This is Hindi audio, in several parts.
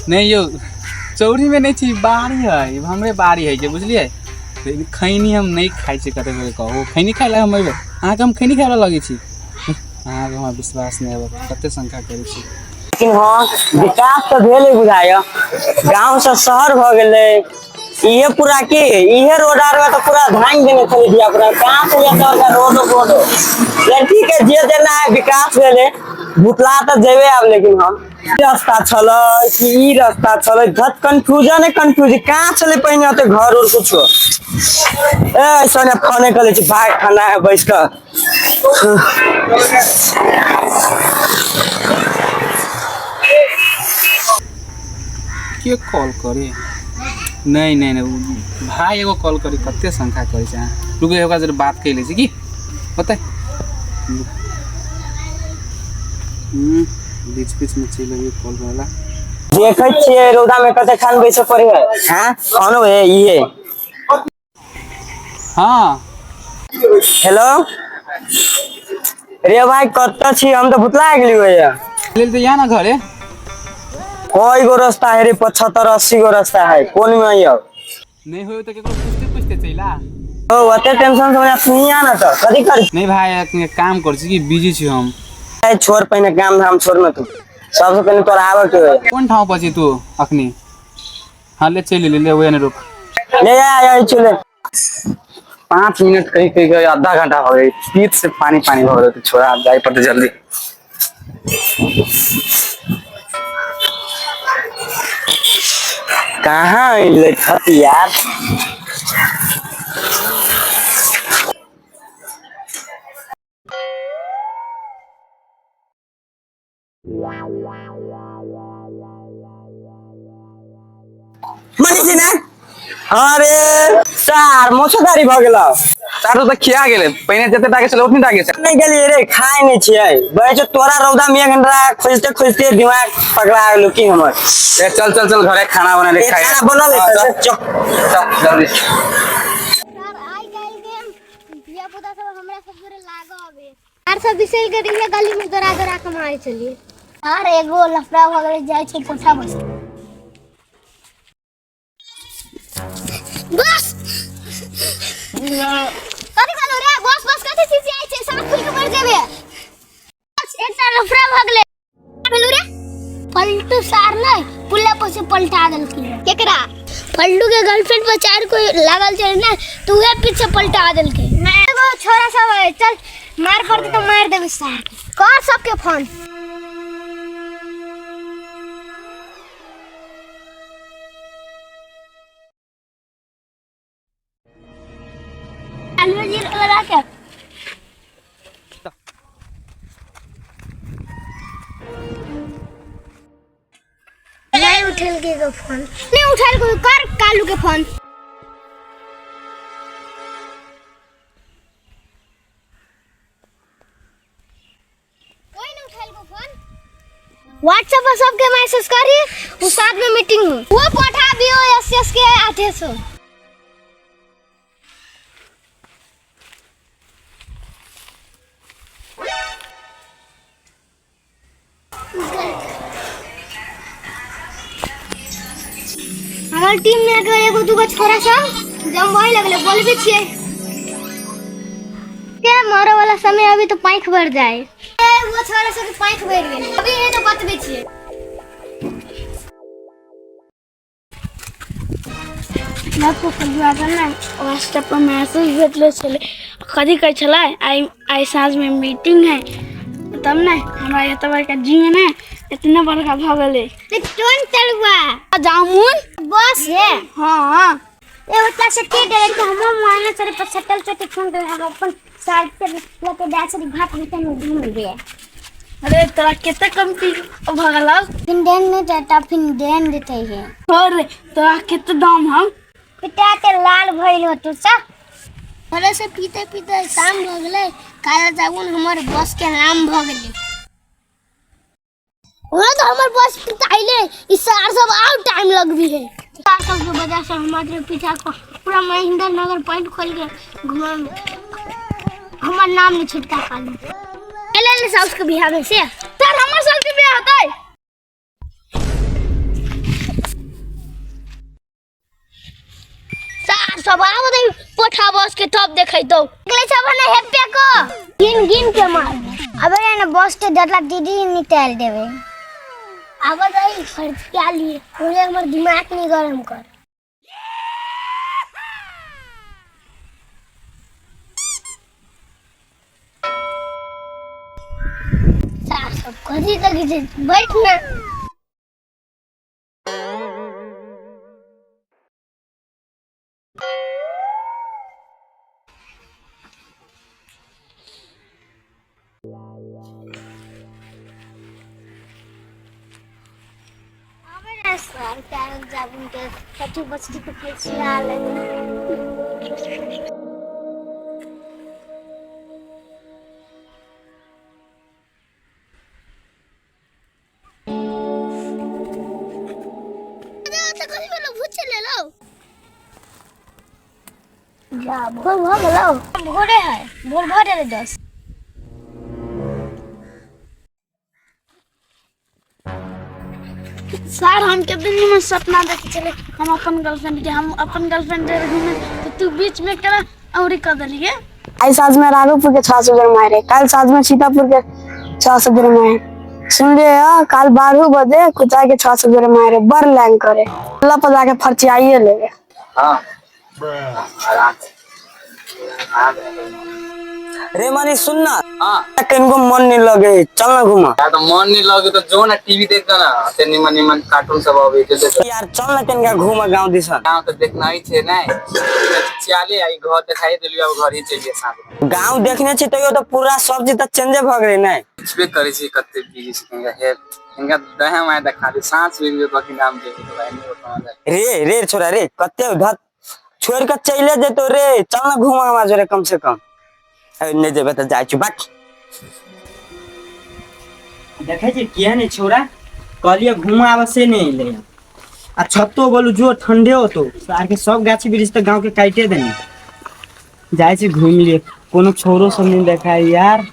नहीं यो चौरी में नहीं छी बारी है हमरे बारी है के बुझलिए खैनी हम नहीं खाई छी कते बेर कहो खैनी खाइ ला हम अहाँ के हम खैनी खाइ ला लगे छी अहाँ के हमरा विश्वास नहीं अब कते शंका करै छी लेकिन हाँ विकास तो भेले बुझाय गांव से शहर भ गेले ये पूरा के ये रोड आर तो पूरा धान देने चले दिया पूरा कहां से ये रोड लड़की के जे देना है विकास भेले भुतला तो जेबे अब लेकिन हम रास्ता चलो कि ई रास्ता चलो धत कंफ्यूजन है कंफ्यूज कहां चले पहिने होते घर और कुछ ए सोने खाने के लिए भाग खाना है बैठ कर के कॉल करे नहीं नहीं नहीं भाई एगो कॉल करी कते शंका करे छै रुको एगो जरा बात कइले छी की पता बीच बीच में चल रही कॉल वाला देखे छिए रोदा में कते खान बैसे पड़े है हां कौन है ये हां हेलो रे भाई कत्ता छी हम तो भुतला गेली होया ले तो या ना घरे कोई गो रास्ता है रे 75-80 गो रास्ता है कौन में आइयो नहीं होय तो केको पूछते पूछते चला ओ अते टेंशन से हमरा सुनी आ ना तो कथि कर नहीं भाई काम कर छी कि बिजी छी हम ए छोड़ पहिने काम धाम छोड़ न तू सबसे पहले तोरा आवे के होय कौन ठाव पछी तू अखनी हां ले चल ले ओए ने रुक ले आ चले 5 मिनट कहीं कहीं आधा घंटा हो गई पीठ से पानी पानी हो रहा तो छोड़ा जाए पड़ते जल्दी कहाँ लिखत यार मनी जी ना अरे सार मोछदारी भ गेल तार तो खिया गेले पहिने जते टाके चले उतनी टाके नहीं गेली रे खाए नहीं छिए बे तोरा रौदा में घंटा खोजते खोजते दिमाग पकड़ा गेलो की हमर ए चल चल चल घरे खाना बना ले खाए खाना बना ले चल जल्दी यार आई गल गेम बिया पुता सब हमरा सब पूरे लागो अबे यार सब बिसैल के रहिए गली में दरा दरा के मारे चलिए यार एगो लफड़ा भ गेले जाय छै पोछा बस बस कथि कहलो रे बस बस कथि चीज आई छै साथ खुल के मर जेबे एकटा लफड़ा भ गेले भेलु रे पलटू सार नै पुल्ला पर से पलटा देलकी केकरा पल्लू के गर्लफ्रेंड पर चार को लागल छै ना तू हे पीछे पलटा देलके मैं एगो छोरा सब है चल मार पड़ते तो मार देबे सार कर सबके फोन अलवा जी लगा के नहीं उठल के फोन नहीं उठल को कर कालू के फोन कोई नहीं उठल को फोन व्हाट्सएप पर सबके मैसेज करी उस साथ में मीटिंग हो वो पठा दियो एसएस के 800 हमार टीम में अगर एगो दुगो छोरा सब जब वही लगले बोलबे छिए के मारे वाला समय अभी तो पाइख भर जाए वो छोरा सब पाइख भर गेल अभी ये तो बतबे छिए बात को कलवा करना व्हाट्सएप पर मैसेज भेजले चले कदी कह छला आई साँझ में मीटिंग है तब ना हमरा एतबार का जीवन है इतना बड़का भ गेले टोन चलवा जामुन बस है हां एगो क्लास के डायरेक्ट हम माने सर पर सटल चोटी फोन कर हम अपन साइड पे लेके डांस री घाट में तने घूम गए अरे तोरा केते कमती भ गेलौ फिन देन ने टाटा फिन देन देते है और तोरा केते दाम हम पिटा के लाल भइल हो तू सा थोड़े से पीते पीते शाम हो गेले काला जामुन हमर बस के नाम भ गेले ओरा तो हमर बस आइले इस सार सब आउट टाइम लगबी है सार सब के वजह से हमारे पीछा को पूरा महेंद्र नगर पॉइंट खोल के घुमा हमर नाम ने छिटका काली एले साउस के बिहार में से सर हमर साल के बियाह होतै के टॉप देखै तो अगले छबने हेपे को गिन गिन के मार अबे ना बॉस के डरला दीदी निकाल देवे अब रही खर्च क्या लिए पूरे हमर दिमाग नहीं गरम कर सब कदी लगी बैठ ना सर क्या जाबुन के कटी बचती के पीछे आ लगे तो कहीं वाला भूत चले लो जा भोर भोर लो भोरे है भोर भोर रे 10 सर हम कितने दिन में सपना देखे चले हम अपन गर्लफ्रेंड के हम अपन गर्लफ्रेंड दे रही में तो तू बीच में करा और कर दलिए आई साज में राघोपुर के 600 जन मारे कल साज में सीतापुर के 600 जन मारे सुन ले कल 12 बजे कुचा के 600 जन मारे बर लैंग करे अल्लाह पर जाके फर्ची आइए लेगे हां रे मानी सुनना हां कनको मन नहीं लगे चल ना घुमा यार तो मन नहीं लगे तो जो ना टीवी देखता ना ते निमन कार्टून सब आवे तो यार चल ना कनका घुमा गांव दिशा गांव तो देखना ही छे ना चाले आई घर दिखाई देलियो अब घर ही चलिए साथ गांव देखने छी तो पूरा सब चीज त चेंज भ गए ना इसबे करे छी कते बीजी सिंगा है इनका दहा माय देखा दे सांस भी बाकी नाम दे तो भाई नहीं होता रे रे छोरा रे कते धत छोड़ के चले जेतो रे चल ना घुमा हमा जोरे कम से कम नहीं जेबे त जाय छु बट देखे छी किया नहीं छोरा कहलिए घुमा आवश्य नहीं ले आ छत्तो बोलू जो ठंडे हो तो सार के सब गाछी वृक्ष तो गांव के काटे देनी जाय छी घूम लिए कोनो छोरो सब नहीं देखा है यार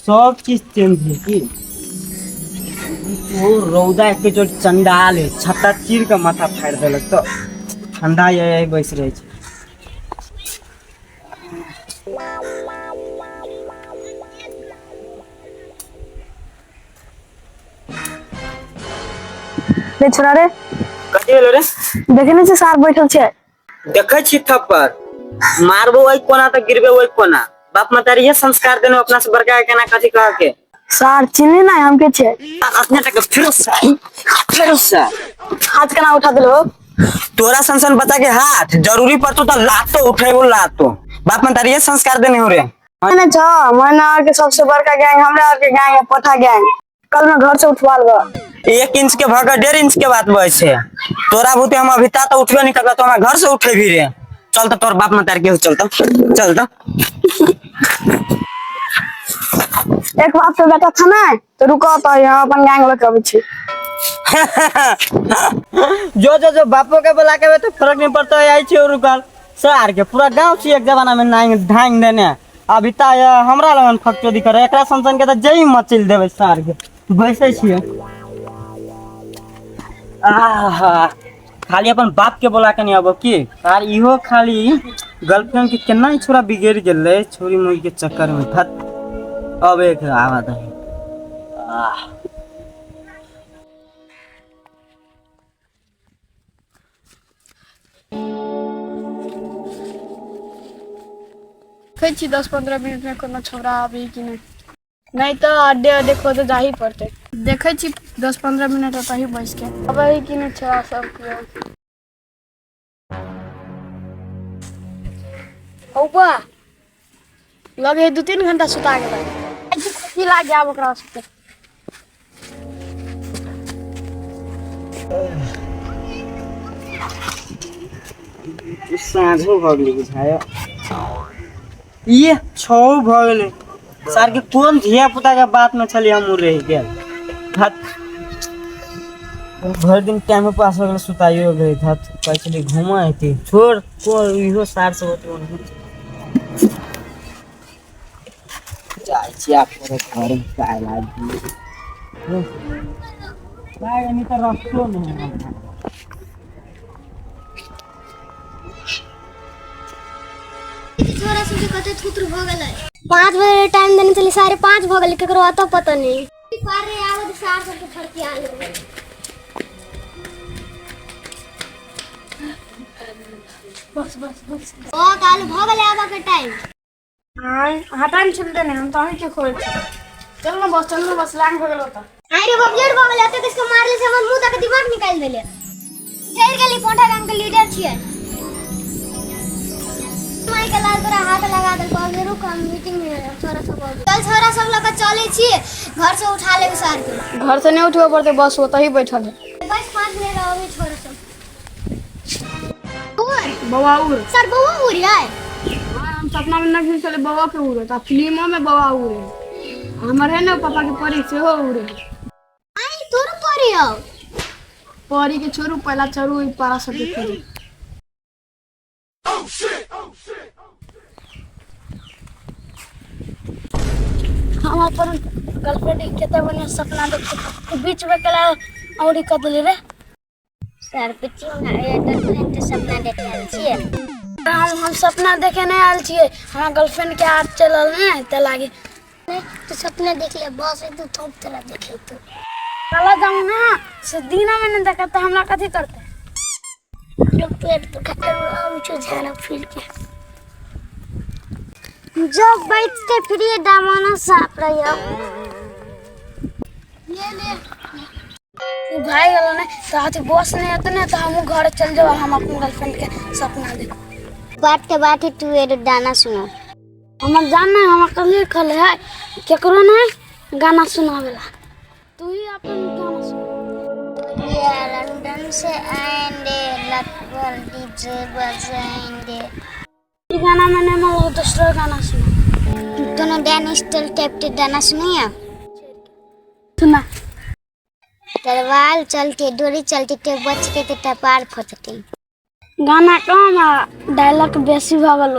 सब चीज चेंज है की वो रौदा के जो चंडाल है छत्ता चीर के माथा फाड़ देलक तो ठंडा ये बैस रहे छी रे छोरा रे कथि भेलो रे देखे नहीं सार बैठल छे देखे छी थप्पड़ मारबो ओइ कोना त गिरबे ओइ कोना बाप मतारी ये संस्कार देनो अपना से बड़का केना कथि कह के सार चिन्ह ना हम के छे अपने तक फिर से हाथ केना उठा देलो तोरा संसन बता के हाथ जरूरी पड़तो त लातो उठेबो लातो बाप मतारी ये संस्कार देने हो रे मैंने छ मैंने के सबसे बड़का गैंग हमरा के गैंग है पठा गैंग कल मैं घर से उठवाल बा 1 इंच के भागा 1.5 इंच के बात बय छे तोरा बुते हम अभी ता तो उठबे नहीं करला तो हम घर से उठे भी रे चल त तोर बाप मतारी के चल त एक बात से बेटा था ना तो रुको तो यहाँ अपन गैंग लेके आवे छी जो बापो के बोला के तो फर्क नहीं पड़ता है आई छे और रुकल सर के पूरा गांव छी एक जमाना में नांग ढांग देने अभी ता हमरा लगन फकचोदी करे एकरा संसन के त जई मचिल देबे सर के बैसे छिए आहा खाली अपन बाप के बोला के नहीं अब की यार इहो खाली गर्लफ्रेंड के केना ही छोरा बिगड़ गेले छोरी मोई के चक्कर में धत अब एक आवा दे कह 10-15 मिनट में कोनो छोरा आबी कि नहीं तो अड्डे अड्डे खोदे जा ही पड़ते देखे 10-15 मिनट होता ही बस के अब ही कि नहीं छोरा सब औबा लगे 2-3 घंटा सुता गेल खुशी लाग गया ओकरा सुते साँझो भ गेलै बुझाय ये छौ भ गेलै सर के कौन धिया पुता के बात में चली हम रह गेल धत भर दिन टाइम पास हो गेल सुताइयो गए धत पैसे घुमा आती छोड़ को इहो सार से होते जाय छी आप घर में काय लागी काय नहीं तो रखतो नहीं सुन के कते थुतर भ गेलै 5 बजे टाइम देने चली 5:30 भ गेलै केकरो अतो पता नहीं पार रे आवत सार सब के फड़की आ गेलै बस बस बस ओ काल भ गेलै आबा के टाइम हाँ हटान चलते नहीं हम तो ही के खोल चल ना बस लांग हो गेल होता आई रे बबलेट भ गेलै अते किसको मारले से हमर मुंह तक दिमाग निकाल देले चल गेली पोंठा गांव के लीडर छियै माई के लाल तोरा हाथ लगा दे कहले रुक हम मीटिंग में है छोरा सब चल छोरा सब लगा चले छी घर से उठा ले सार के घर से नहीं उठे पड़ते बस होता ही बैठल है बस 5 मिनट रहोगे छोरा सब बवा उड़ सर बउआ उड़ी आए हम सपना में नहीं चले बवा के उड़े था फिल्मों में बवा उड़े हमर है ना पापा के परी से हो उड़े आई तोर परी हो परी के छोरू पहला चरू ई पारा से देखे हम अपन गर्लफ्रेंड केते बढ़िया सपना देखते बीच में कला औरी कर दिले रे सर पिछू ना ये गर्लफ्रेंड सपना देख रहल छियै हम सपना देखे नहीं आयल छिए हमरा गर्लफ्रेंड के हाथ चलल नहीं त लागे तो सपना देख ले बस तू थोप तरह देखे तू काला जाऊं ना से दीना में नहीं देखा तो हमरा कथी करते जो पेट तो खतर हम जो झाना फील के जो बैठते फिर दामना साफ रहियो ले ले तू भाई गलो ने तो आज बॉस नहीं आते ना तो हम घर चल जाओ हम अपने गर्लफ्रेंड के सपना देखो बात तू ये दाना सुनो हमर जानना है हम कल लिखल है केकरो नहीं गाना सुनावेला तू ही अपन गाना सुन ये लंदन से आएंगे लटवर डीजे बजाएंगे ये गाना मैंने मैं दूसरा गाना सुना दोनों डैनिश टाइप के गाना सुनिए सुना तरवाल चलते डोरी चलती ते बच के ते पार फटते गाना कम है डायलॉग बेसी भागल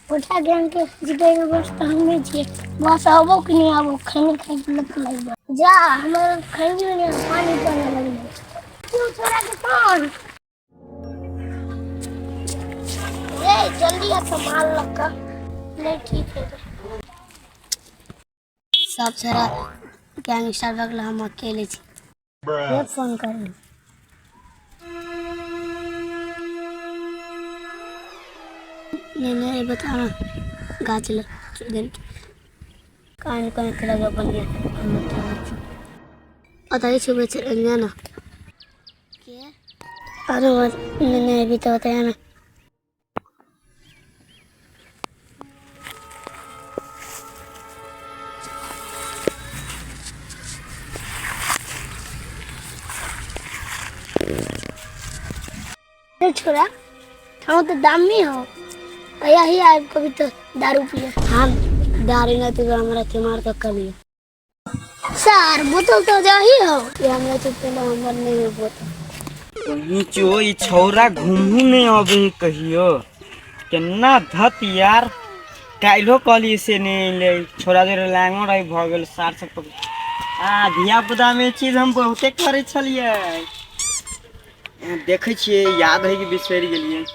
उठा गैंग के जिदे में बस तो हमें जी बस आबो कि नहीं आबो खाने खाई लग लग जा हमारा खाई नहीं पानी पाने लग तू छोरा के कौन ए जल्दी आ संभाल लगा नहीं ठीक है सब सारा गैंगस्टर बगल हम अकेले छी ये फोन कर नहीं बता ना गाछ लग कान कान के लगा बन गया हम बताइए सुबह चल ना क्या अरे मैंने अभी तो बताया ना छोरा हम तो दाम नहीं हो भैया ही आए कभी तो दारू पिए हाँ दारू नहीं तो हमारा तिमार तो कर लिया सर बोतल तो जा ही हो ये हमरा तो पहले हमर नहीं हो बोतल नीचो ई छौरा घुमू नहीं अबे कहियो केना धत यार काइलो कली से नहीं ले छोरा जरे लांगो रही भ गेल सार सब धिया पुता में चीज हम बहुते करे छलिए देखे छिए याद है कि बिसरि गेलिए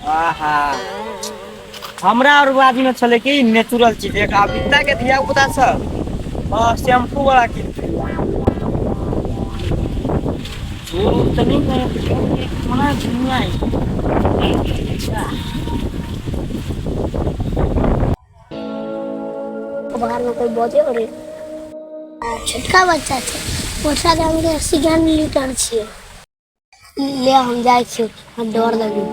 आहा हमरा और आदमी में चले कि नेचुरल चीज एक अबिता के धिया पुता सब शैम्पू वाला की जोर तो नहीं है मना दुनिया है बाहर में कोई बोझे हो रही छोटका बच्चा छे पोसा गांव के 80 लीटर छिए ले हम जाय छी हम डर लगी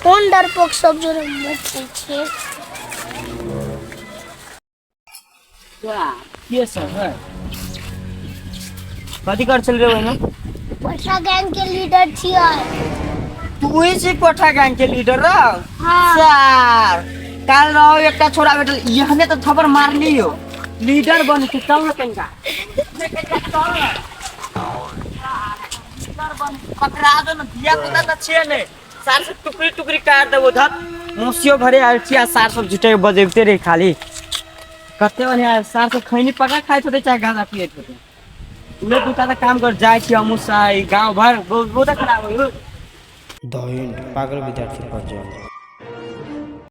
कौन डरपोक सब जोरे बैठे छे ये सब है कथी कर चल रहे हो ना पोसा गैंग के लीडर छिए तू ही से कोठा गैंग के लीडर रहो हाँ सर काल रहो एकटा छोरा बेटल यहने तो थप्पड़ मार लियो लीडर बन के चल कनका पकड़ा दो न दिया पता त छे ने सार से टुकड़ी टुकड़ी काट देबो धत मुसियो भरे आलछिया सार सब जुटे बजेबते रे खाली कते बने यार सार से खैनी पका खाए थे चाहे गांजा पिए थे उन्हें दूटा तो काम कर जाए छी हमू सा गांव भर बहुत खराब हो द हिंट पागल विद्यार्थी पर जॉन